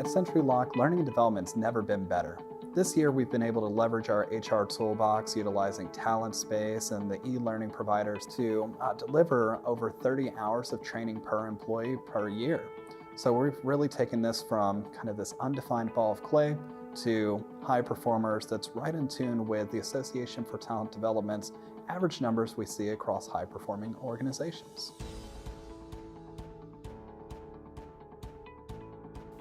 At SentriLock, learning and development's never been better. This year, we've been able to leverage our HR toolbox utilizing Talent Space and the e-learning providers to deliver over 30 hours of training per employee per year. So we've really taken this from kind of this undefined ball of clay to high performers that's right in tune with the Association for Talent Development's average numbers we see across high-performing organizations.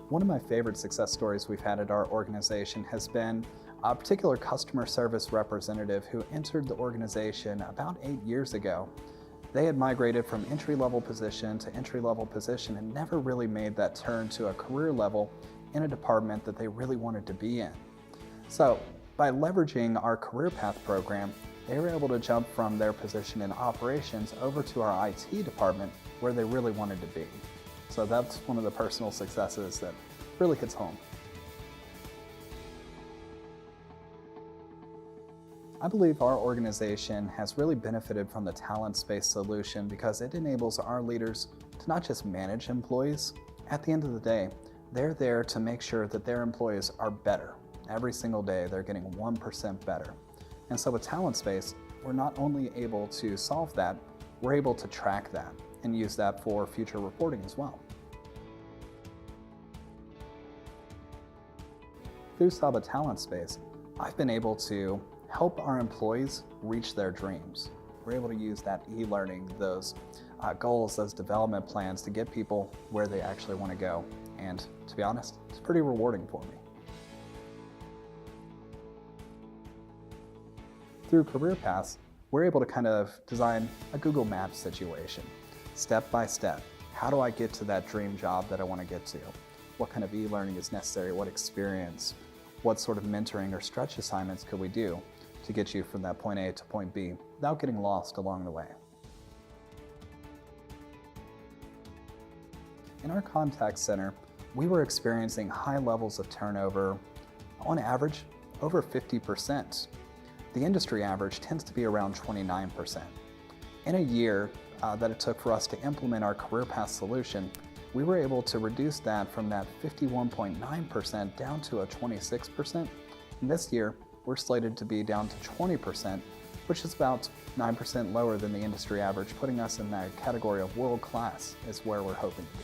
One of my favorite success stories we've had at our organization has been a particular customer service representative who entered the organization about 8 years ago. They had migrated from entry-level position to entry-level position and never really made that turn to a career level in a department that they really wanted to be in. So by leveraging our career path program, they were able to jump from their position in operations over to our IT department where they really wanted to be. So that's one of the personal successes that really hits home. I believe our organization has really benefited from the Talent Space solution because it enables our leaders to not just manage employees. At the end of the day, they're there to make sure that their employees are better. Every single day, they're getting 1% better. And so with Talent Space, we're not only able to solve that, we're able to track that and use that for future reporting as well. Through Saba Talent Space, I've been able to help our employees reach their dreams. We're able to use that e-learning, those goals, those development plans to get people where they actually want to go. And to be honest, it's pretty rewarding for me. Through Career Paths, we're able to kind of design a Google Maps situation, step by step. How do I get to that dream job that I want to get to? What kind of e-learning is necessary? What experience? What sort of mentoring or stretch assignments could we do to get you from that point A to point B without getting lost along the way? In our contact center, we were experiencing high levels of turnover, on average, over 50%. The industry average tends to be around 29%. In a year that it took for us to implement our Career Path solution, we were able to reduce that from that 51.9% down to a 26%. And this year, we're slated to be down to 20%, which is about 9% lower than the industry average, putting us in that category of world class is where we're hoping to be.